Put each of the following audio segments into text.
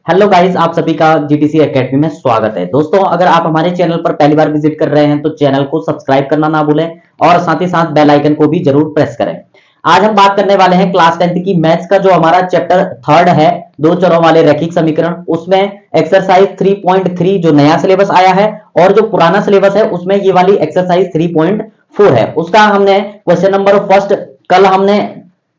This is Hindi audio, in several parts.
हेलो गाइस, आप सभी का जीटीसी एकेडमी में स्वागत है। दोस्तों, अगर आप हमारे चैनल पर पहली बार विजिट कर रहे हैं तो चैनल को सब्सक्राइब करना ना भूलें और साथ ही साथ बेल आइकन को भी जरूर प्रेस करें। आज हम बात करने वाले हैं क्लास 10th की मैथ्स का जो हमारा चैप्टर 3 है, दो चरों वाले रैखिक समीकरण। उसमें एक्सरसाइज 3.3 जो नया सिलेबस आया है और जो पुराना सिलेबस है उसमें ये वाली एक्सरसाइज 3.4 है। उसका हमने क्वेश्चन नंबर फर्स्ट कल हमने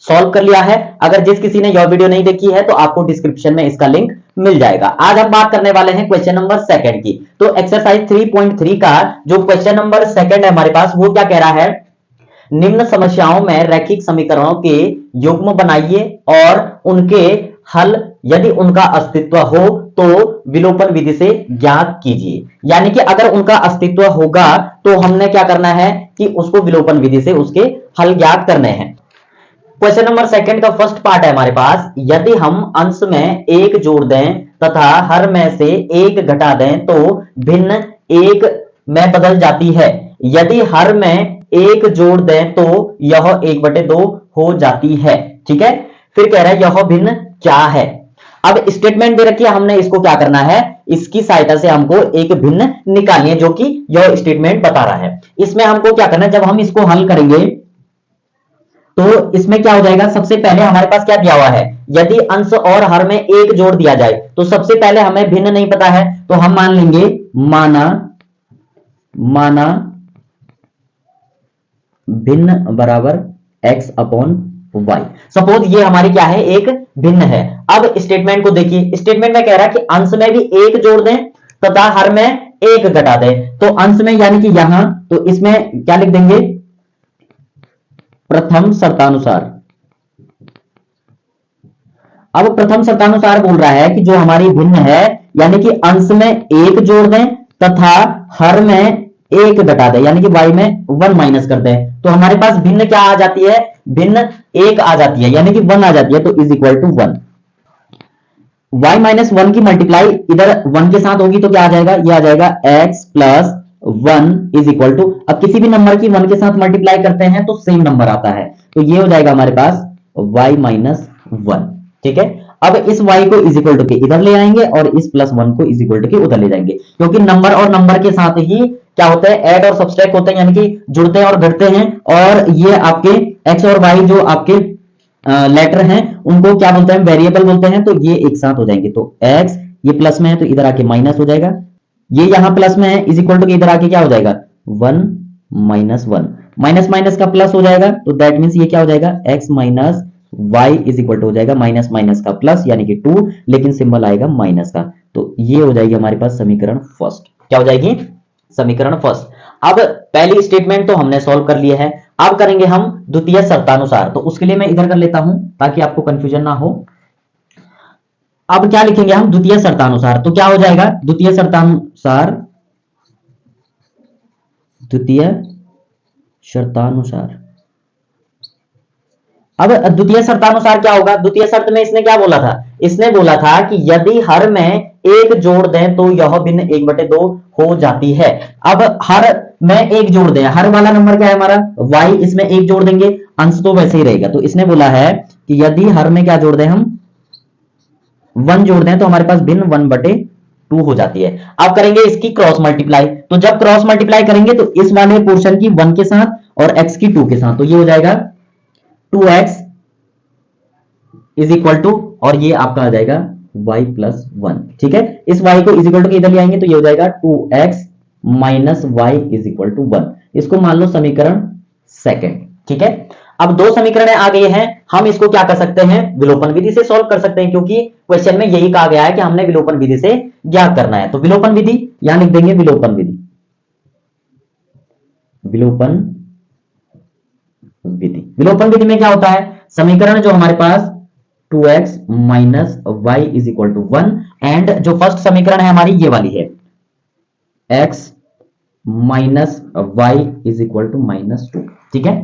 सॉल्व कर लिया है। अगर जिस किसी ने यह वीडियो नहीं देखी है तो आपको डिस्क्रिप्शन में इसका लिंक मिल जाएगा। आज हम बात करने वाले हैं क्वेश्चन नंबर सेकंड की। तो एक्सरसाइज 3.3 का जो क्वेश्चन नंबर सेकंड है हमारे पास, वो क्या कह रहा है, निम्न समस्याओं में रैखिक समीकरणों के युग्म बनाइए और उनके हल यदि उनका अस्तित्व हो तो विलोपन विधि से ज्ञात कीजिए। यानी कि अगर उनका अस्तित्व होगा तो हमने क्या करना है कि उसको विलोपन विधि से उसके हल ज्ञात करने हैं। क्वेश्चन नंबर सेकंड का फर्स्ट पार्ट है हमारे पास, यदि हम अंश में एक जोड़ दें तथा हर में से एक घटा दें तो भिन्न एक में बदल जाती है। यदि हर में एक जोड़ दें तो यह 1/2 हो जाती है। ठीक है, फिर कह रहा है यह भिन्न क्या है। अब स्टेटमेंट दे रखी है, हमने इसको क्या करना है, इसकी सहायता से हमको एक भिन्न निकालनी है जो कि यह स्टेटमेंट बता रहा है। इसमें हमको क्या करना है, जब हम इसको हल करेंगे तो इसमें क्या हो जाएगा, सबसे पहले हमारे पास क्या दिया हुआ है, यदि अंश और हर में एक जोड़ दिया जाए तो सबसे पहले हमें भिन्न नहीं पता है तो हम मान लेंगे माना भिन्न बराबर x अपॉन y। सपोज ये हमारी क्या है, एक भिन्न है। अब स्टेटमेंट को देखिए, स्टेटमेंट में कह रहा है कि अंश में भी एक जोड़ दें तथा हर में एक घटा दें। तो अंश में यानी कि यहां, तो इसमें क्या लिख देंगे, प्रथम शर्तानुसार। अब प्रथम शर्तानुसार बोल रहा है कि जो हमारी भिन्न है यानी कि अंश में एक जोड़ दें तथा हर में एक घटा दें, यानी कि y में 1 माइनस कर दें। तो हमारे पास भिन्न क्या आ जाती है, भिन्न एक आ जाती है, यानी कि 1 आ जाती है। तो is equal to 1। y minus 1 की मल्टीप्लाई इधर 1 के साथ होगी तो क्या आ जाएगा, ये आ जाएगा x plus 1 is equal to, अब किसी भी नंबर की 1 के साथ मल्टीप्लाई करते हैं तो सेम नंबर आता है। तो ये हो जाएगा हमारे पास y माइनस 1। ठीक है, अब इस y को इज इक्वल टू के इधर ले आएंगे और इस प्लस 1 को इज इक्वल टू के उधर ले जाएंगे, क्योंकि नंबर और नंबर के साथ ही क्या होता है, ऐड और सब्सट्रैक्ट होते हैं, यानी कि जुड़ते हैं और घटते हैं। और ये आपके x और y जो आपके लेटर हैं उनको क्या बोलते हैं, वेरिएबल बोलते हैं। तो ये एक साथ हो जाएंगे। तो x ये प्लस में है तो इधर आके माइनस हो जाएगा, ये यहां प्लस में है इज इक्वल टू इधर आके क्या हो जाएगा, 1 माइनस 1, माइनस माइनस का प्लस हो जाएगा। तो दैट मींस ये क्या हो जाएगा, x minus y is equal to हो जाएगा माइनस माइनस का प्लस, यानी कि 2, लेकिन सिंबल आएगा माइनस का। तो ये हो जाएगी हमारे पास समीकरण फर्स्ट। क्या हो जाएगी, समीकरण फर्स्ट। अब पहली स्टेटमेंट तो हमने सॉल्व कर लिया है। अब करेंगे हम द्वितीय शर्तानुसार। तो उसके लिए मैं इधर कर लेता हूं ताकि आपको कंफ्यूजन ना हो। अब क्या लिखेंगे हम, द्वितीय शर्तानुसार। तो क्या हो जाएगा, द्वितीय शर्तानुसार, द्वितीय शर्तानुसार। अब द्वितीय शर्तानुसार क्या होगा, द्वितीय शर्त में इसने क्या बोला था, इसने बोला था कि यदि हर में एक जोड़ दें तो यह भिन्न 1/2 हो जाती है। अब हर में एक जोड़ दें, हर वाला नंबर क्या है हमारा y, इसमें एक जोड़ देंगे, अंश तो वैसे ही रहेगा। तो इसने बोला है कि यदि हर में क्या जोड़ दें, हम 1 जोड़ दें तो हमारे पास भिन्न 1/2 हो जाती है। अब करेंगे इसकी क्रॉस मल्टीप्लाई। तो जब क्रॉस मल्टीप्लाई करेंगे तो इस वाले पोर्शन की 1 के साथ और x की 2 के साथ, तो ये हो जाएगा 2x इज इक्वल टू, और ये आपका आ जाएगा y प्लस 1। ठीक है, इस y को इज इक्वल टू के इधर ले आएंगे तो ये हो जाएगा 2x minus y is equal to 1। इसको मान लो समीकरण सेकंड। ठीक है, अब दो समीकरण आ गए हैं, हम इसको क्या कर सकते हैं, विलोपन विधि से सॉल्व कर सकते हैं, क्योंकि क्वेश्चन में यही कहा गया है कि हमने विलोपन विधि से ज्ञात करना है। तो विलोपन विधि यहां लिख देंगे, विलोपन विधि, विलोपन विधि। विलोपन विधि में क्या होता है, समीकरण जो हमारे पास 2x minus y is equal to 1 and जो फर्स्ट समीकरण है हमारी ये वाली है, x minus y is equal to -2। ठीक है,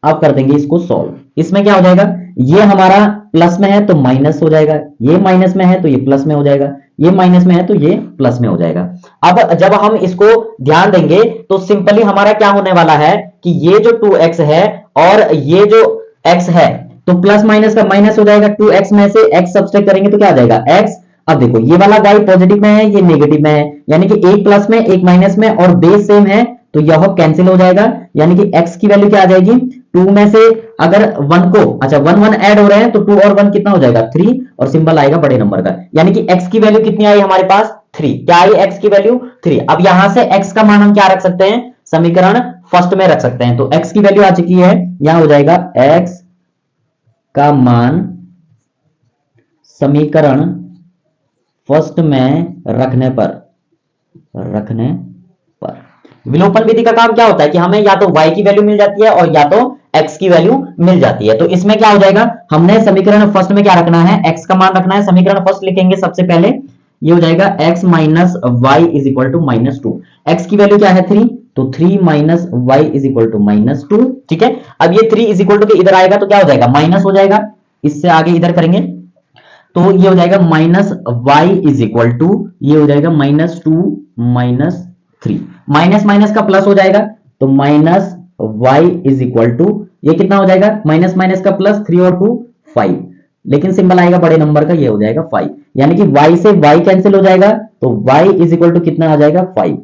अब कर देंगे इसको सॉल्व। इसमें क्या हो जाएगा, ये हमारा प्लस में है तो माइनस हो जाएगा, ये माइनस में है तो ये प्लस में हो जाएगा, ये माइनस में है तो ये प्लस में हो जाएगा। अब जब हम इसको ध्यान देंगे तो सिंपली हमारा क्या होने वाला है कि ये जो 2x है और ये जो x है तो प्लस माइनस का माइनस हो जाएगा, 2x में से x सब्सट्रैक्ट करेंगे तो क्या आ जाएगा, x अब देखो ये वाला y पॉजिटिव में है, ये नेगेटिव में है, यानी कि एक प्लस में एक माइनस में और बेस सेम है, तो यह कैंसिल हो जाएगा, यानी कि x की वैल्यू क्या आ जाएगी, 2 में से अगर 1 को, अच्छा 1 1 ऐड हो रहे हैं तो 2 और 1 कितना हो जाएगा 3, और सिंबल आएगा बड़े नंबर का, यानी कि x की वैल्यू कितनी आई हमारे पास 3। क्या आई x की वैल्यू 3। अब यहां से x का मान हम क्या रख सकते हैं, समीकरण फर्स्ट में रख सकते हैं, तो x की वैल्यू आ चुकी है, यहां हो जाएगा x का मान समीकरण फर्स्ट में रखने पर विलोपन विधि का काम क्या होता है कि हमें या तो y की वैल्यू मिल जाती है और या तो x की वैल्यू मिल जाती है। तो इसमें क्या हो जाएगा, हमने समीकरण फर्स्ट में क्या रखना है, x का मान रखना है, समीकरण फर्स्ट लिखेंगे सबसे पहले, ये हो जाएगा x minus Y is equal to minus 2। X की वैल्यू क्या है 3, तो 3 minus Y is equal to minus 2। ठीक है, अब ये 3 इज इक्वल टू के इधर आएगा तो क्या हो जाएगा, माइनस हो जाएगा, इससे आगे इधर करेंगे तो ये हो जाएगा minus Y is equal to, ये हो जाएगा माइनस 2 माइनस 3, माइनस माइनस का प्लस हो जाएगा, तो minus Y is equal to, ये कितना हो जाएगा, माइनस माइनस का प्लस, 3 और 2 5, लेकिन सिंबल आएगा बड़े नंबर का, ये हो जाएगा 5, यानी कि y से y कैंसिल हो जाएगा, तो y इज इक्वल टू कितना आ जाएगा 5।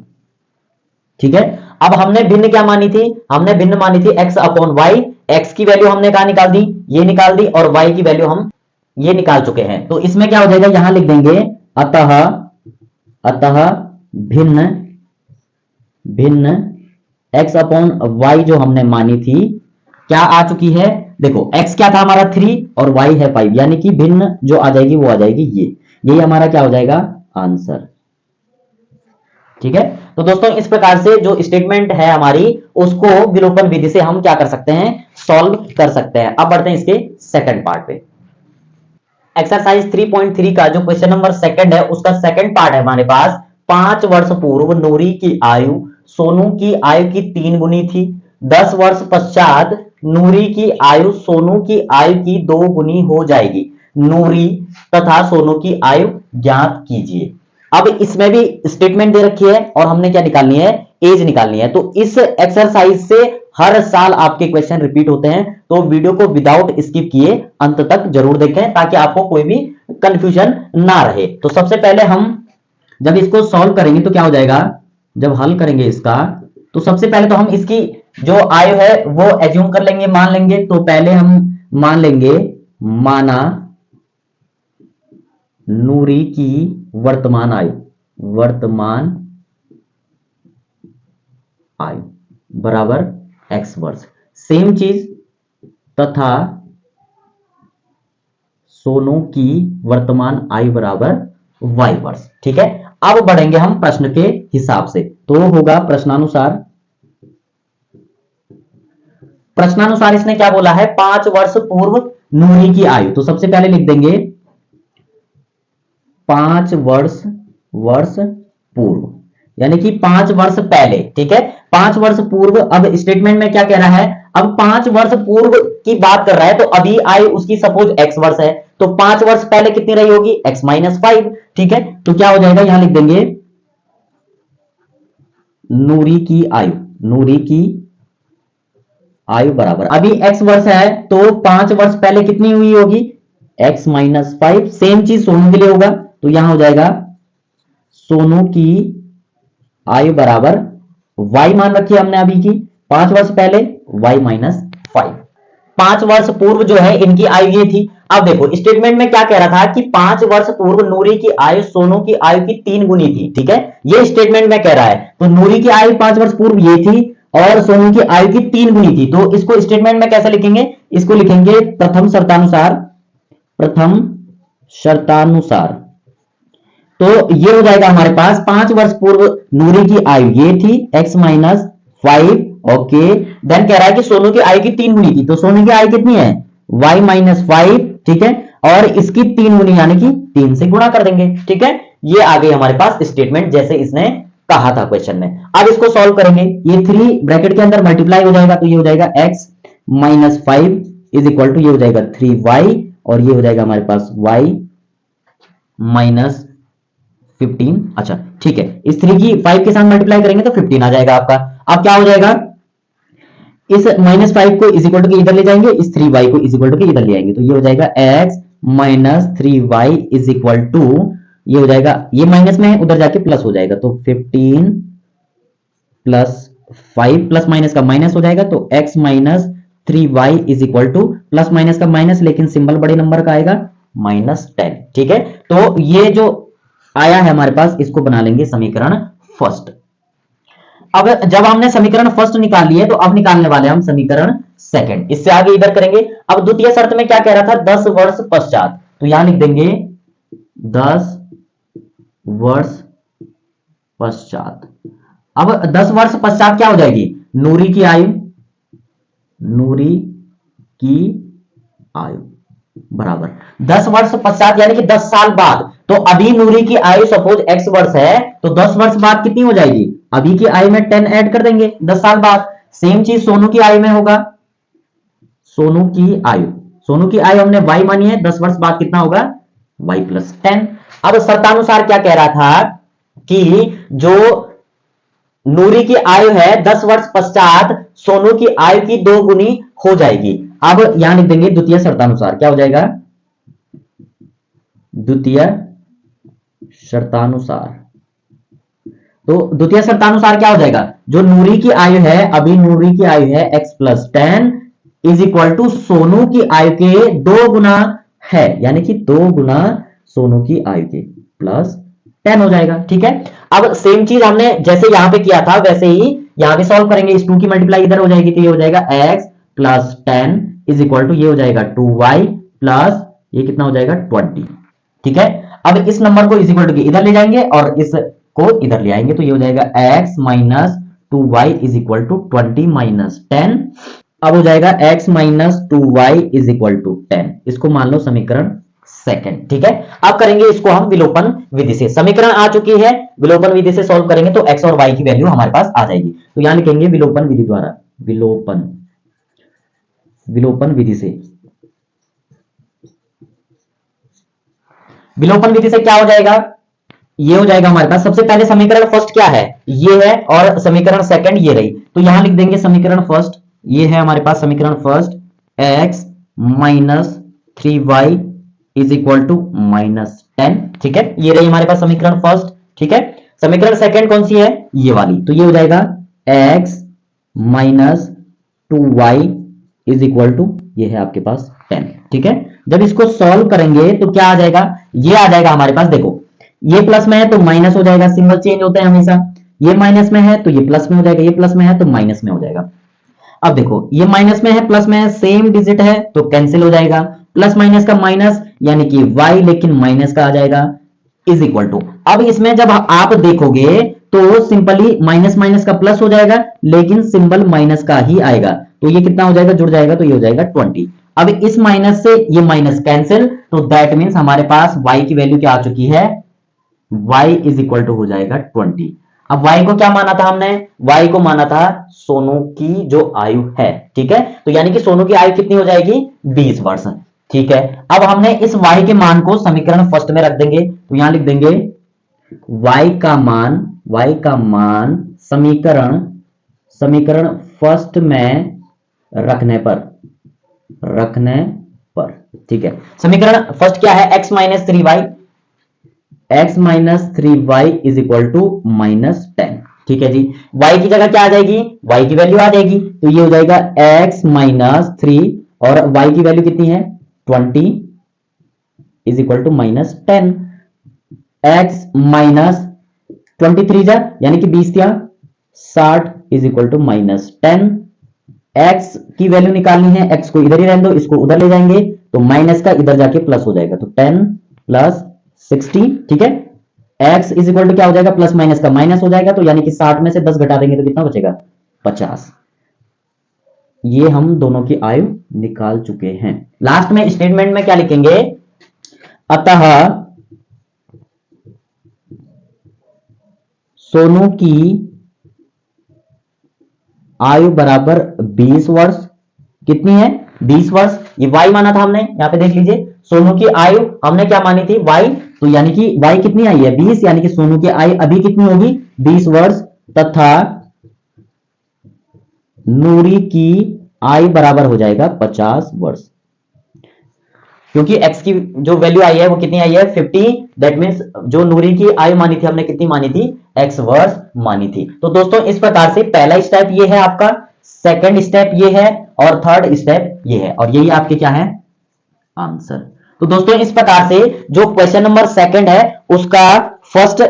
ठीक है, अब हमने भिन्न क्या मानी थी, हमने भिन्न मानी थी x अपॉन वाई, x की वैल्यू हमने कहा निकाल दी, ये निकाल दी, और y की वैल्यू हम ये निकाल चुके हैं। तो इसमें क्या हो जाएगा, यहां लिख देंगे अतः भिन्न भिन्न x अपॉन वाई जो हमने मानी थी क्या आ चुकी है, देखो x क्या था हमारा 3 और y है 5, यानी कि भिन्न जो आ जाएगी वो आ जाएगी यही हमारा क्या हो जाएगा आंसर। ठीक है, तो दोस्तों इस प्रकार से जो स्टेटमेंट है हमारी उसको विलोपन विधि से हम क्या कर सकते हैं, सॉल्व कर सकते हैं। अब बढ़ते हैं इसके सेकंड पार्ट पे। एक्सरसाइज 3.3 का जो क्वेश्चन नंबर सेकंड है उसका सेकंड पार्ट है हमारे पास। 5 वर्ष पूर्व नूरी की आयु सोनू की आयु की 3 गुनी थी। 10 वर्ष पश्चात नूरी की आयु सोनू की आयु की 2 गुनी हो जाएगी। नूरी तथा सोनू की आयु ज्ञात कीजिए। अब इसमें भी स्टेटमेंट दे रखी है और हमने क्या निकालनी है, एज निकालनी है। तो इस एक्सरसाइज से हर साल आपके क्वेश्चन रिपीट होते हैं, तो वीडियो को विदाउट स्किप किए अंत तक जरूर देखें ताकि आपको कोई भी कंफ्यूजन ना रहे। तो सबसे पहले हम जब इसको सॉल्व करेंगे तो क्या हो जाएगा, जब हल करेंगे इसका तो सबसे पहले तो हम इसकी जो आयु है वो एज्यूम कर लेंगे, मान लेंगे। तो पहले हम मान लेंगे, माना नूरी की वर्तमान आयु बराबर x वर्ष। सेम चीज तथा सोनू की वर्तमान आयु बराबर y वर्ष। ठीक है, अब बढ़ेंगे हम प्रश्न के हिसाब से। तो होगा प्रश्नानुसार इसने क्या बोला है, 5 वर्ष पूर्व नूरी की आयु। तो सबसे पहले लिख देंगे 5 वर्ष पूर्व, यानी कि 5 वर्ष पहले। ठीक है, 5 वर्ष पूर्व। अब स्टेटमेंट में क्या कह रहा है, अब 5 वर्ष पूर्व की बात कर रहा है, तो अभी आयु उसकी सपोज x वर्ष है, तो 5 वर्ष पहले कितनी रही होगी, x माइनस 5। ठीक है, तो क्या हो जाएगा, यहां लिख देंगे नूरी की आयु बराबर, अभी x वर्ष है तो 5 वर्ष पहले कितनी हुई होगी, x माइनस 5। सेम चीज सोनू के लिए होगा, तो यहां हो जाएगा सोनू की आयु बराबर y मान रखी हमने अभी की 5 वर्ष पहले, y माइनस 5। 5 वर्ष पूर्व जो है इनकी आयु ये थी। अब देखो स्टेटमेंट में क्या कह रहा था कि 5 वर्ष पूर्व नूरी की आयु सोनू की आयु की 3 गुनी थी। ठीक है, ये स्टेटमेंट में कह रहा है। तो नूरी की आयु 5 वर्ष पूर्व ये थी और सोनू की आयु की 3 गुनी थी। तो इसको स्टेटमेंट में कैसे लिखेंगे, इसको लिखेंगे प्रथम शर्तानुसार। तो ये हो जाएगा हमारे पास 5 वर्ष पूर्व नूरी की आयु ये थी x माइनस 5। ओके, देन कह रहा है कि सोनू की आयु की 3 गुनी थी, तो सोनू की आयु कितनी है y माइनस 5। ठीक है, और इसकी 3 गुनी यानी कि 3 से गुणा कर देंगे। ठीक है, ये आ गई हमारे पास स्टेटमेंट जैसे इसने कहा था क्वेश्चन में। अब इसको सॉल्व करेंगे, ये 3 ब्रैकेट के अंदर मल्टीप्लाई हो जाएगा, तो ये हो जाएगा x minus 5 is equal to ये हो जाएगा 3y, और ये हो जाएगा हमारे पास y माइनस 15। अच्छा ठीक है, इस 3 की 5 के साथ मल्टीप्लाई करेंगे तो 15 आ जाएगा आपका। अब क्या हो जाएगा, इस माइनस 5 को इज इक्वल टू के इधर ले जाएंगे, इस 3y को इज इक्वल टू के इधर ले आएंगे, तो ये हो जाएगा x minus 3y is equal to ये हो जाएगा, ये माइनस में है, उधर जाके प्लस हो जाएगा, तो 15 प्लस 5 प्लस माइनस का माइनस हो जाएगा, तो x minus 3y is equal two plus minus का माइनस, लेकिन सिंबल बड़े नंबर का आएगा -10। ठीक है, तो ये जो आया है हमारे पास, इसको बना लेंगे समीकरण फर्स्ट। अब जब हमने समीकरण फर्स्ट निकाल लिए, तो अब निकालने वाले हम समीकरण सेकंड। इससे आगे इधर करेंगे। अब द्वितीय शर्त में क्या कह रहा था, 10 वर्ष पश्चात, तो यहां लिख देंगे 10 वर्ष पश्चात। अब 10 वर्ष पश्चात क्या हो जाएगी, नूरी की आयु, नूरी की आयु बराबर 10 वर्ष पश्चात यानी कि 10 साल बाद। तो अभी नूरी की आयु सपोज x वर्ष है, तो 10 वर्ष बाद कितनी हो जाएगी, अभी की आयु में 10 ऐड कर देंगे 10 साल बाद। सेम चीज सोनू की आयु में होगा, सोनू की आयु, सोनू की आयु हमने y मानी है, 10 वर्ष बाद कितना होगा, y प्लस 10। अब शर्तानुसार क्या कह रहा था कि जो नूरी की आयु है 10 वर्ष पश्चात सोनू की आयु की 2 गुनी हो जाएगी। अब यहां लिख देंगे द्वितीय शर्तानुसार, क्या हो जाएगा, द्वितीय शर्तानुसार। तो द्वितीय शर्तानुसार क्या हो जाएगा, जो नूरी की आयु है, अभी नूरी की आयु है x plus 10 is equal to Sonu की आयु के 2 गुना है, यानी कि 2 गुना सोनू की आयु के प्लस 10 हो जाएगा। ठीक है, अब सेम चीज हमने जैसे यहां पे किया था वैसे ही यहां पे सॉल्व करेंगे। इस 2 की मल्टीप्लाई इधर हो जाएगी, तो ये हो जाएगा x plus 10 is equal to ये हो जाएगा 2y प्लस ये कितना हो जाएगा 20। ठीक है, अब इस नंबर को इज इक्वल टू इधर ले जाएंगे और इसको इधर ले आएंगे, तो ये हो जाएगा x minus 2y is equal to 20 minus 10। अब हो जाएगा x minus 2y is equal to 10। इसको मान लो समीकरण सेकंड। ठीक है, अब करेंगे इसको हम विलोपन विधि से। समीकरण आ चुकी है, विलोपन विधि से सॉल्व करेंगे तो x और y की वैल्यू हमारे पास आ जाएगी। तो यहां लिखेंगे विलोपन विधि द्वारा, विलोपन विधि से, विलोपन विधि से क्या हो जाएगा, ये हो जाएगा हमारे पास। सबसे पहले समीकरण फर्स्ट क्या है, ये है, और समीकरण सेकंड ये रही, तो यहां लिख देंगे समीकरण फर्स्ट, ये है हमारे पास समीकरण first, x minus 3y is equal to -10। ठीक है, ये रही हमारे पास समीकरण फर्स्ट। ठीक है, समीकरण सेकंड कौन सी है, ये वाली, तो ये हो जाएगा x minus 2y is equal to ये है आपके पास 10। ठीक है, जब इसको सॉल्व करेंगे तो क्या आ जाएगा, ये आ जाएगा हमारे पास, देखो ये प्लस में है तो माइनस हो जाएगा, सिंबल चेंज होता है हमेशा, ये माइनस में है तो ये प्लस में हो जाएगा, ये प्लस में है तो माइनस में हो जाएगा। अब देखो ये माइनस में है प्लस में है, सेम डिजिट है तो कैंसिल हो जाएगा, प्लस माइनस का माइनस यानी कि y लेकिन माइनस का आ जाएगा इज इक्वल टू। अब इसमें जब आप देखोगे तो सिंपली माइनस माइनस का प्लस हो जाएगा, लेकिन सिंबल माइनस का ही आएगा, तो ये कितना हो जाएगा, जुड़ जाएगा, तो ये हो जाएगा 20। अब इस माइनस से ये माइनस कैंसिल, तो दैट मीन्स हमारे पास y की वैल्यू क्या आ चुकी है, y इज इक्वल टू हो जाएगा 20। अब y को क्या माना था हमने, y को माना था सोनू की जो आयु है। ठीक है, तो यानी कि सोनू की आयु कितनी हो जाएगी, 20 वर्ष। ठीक है, अब हमने इस y के मान को समीकरण फर्स्ट में रख देंगे, तो यहां लिख देंगे y का मान समीकरण फर्स्ट में रखने पर। ठीक है, समीकरण फर्स्ट क्या है, x minus 3y is equal to -10। ठीक है जी, y की जगह क्या आ जाएगी, y की वैल्यू आ जाएगी, तो ये हो जाएगा x माइनस 3 और y की वैल्यू कितनी है 20 is equal to -10। x minus 23 जा यानी कि 20 या 60 इज इक्वल टू -10। x की वैल्यू निकालनी है, x को इधर ही रहने दो, इसको उधर ले जाएंगे तो माइनस का इधर जाके प्लस हो जाएगा, तो 10 प्लस 60। ठीक है, x इज इक्वल टू क्या हो जाएगा, प्लस माइनस का माइनस हो जाएगा, तो यानी कि 60 में से 10 घटा देंगे तो कितना बचेगा 50। ये हम दोनों की आयु निकाल चुके हैं। लास्ट में स्टेटमेंट में क्या लिखेंगे, अतः सोनू की आयु बराबर 20 वर्ष। कितनी है, 20 वर्ष। ये y माना था हमने, यहां पे देख लीजिए, सोनू की आयु हमने क्या मानी थी, y, तो यानी कि y कितनी आई है 20, यानी कि सोनू की आयु अभी कितनी होगी 20 वर्ष, तथा नूरी की आयु बराबर हो जाएगा 50 वर्ष। क्योंकि x की जो वैल्यू आई है वो कितनी आई है 50, दैट मीन्स जो नूरी की आयु मानी थी हमने कितनी मानी थी, x वर्ष मानी थी। तो दोस्तों इस प्रकार से पहला स्टेप ये है आपका, सेकंड स्टेप ये है और थर्ड स्टेप ये है, और यही आपके क्या है आंसर। तो दोस्तों इस प्रकार से जो क्वेश्चन नंबर सेकंड है उसका फर्स्ट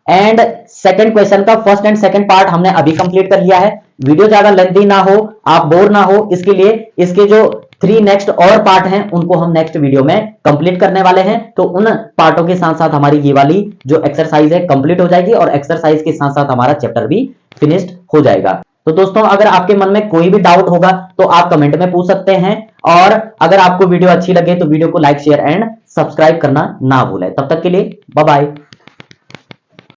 एंड सेकंड क्वेश्चन का फर्स्ट एंड सेकंड पार्ट हमने अभी कंप्लीट कर लिया है। वीडियो ज्यादा लेंथी ना हो, आप बोर ना हो, इसके लिए इसके जो 3 नेक्स्ट और पार्ट हैं उनको हम नेक्स्ट वीडियो में कंप्लीट करने वाले हैं। तो उन पार्टों के साथ साथ हमारी ये वाली जो एक्सरसाइज है कंप्लीट हो जाएगी और एक्सरसाइज के साथ साथ हमारा चैप्टर भी फिनिश्ड हो जाएगा। तो दोस्तों अगर आपके मन में कोई भी डाउट होगा तो आप कमेंट में पूछ सकते हैं, और अगर आपको वीडियो अच्छी लगे तो वीडियो को लाइक शेयर एंड सब्सक्राइब करना ना भूलें। तब तक के लिए बाय बाय।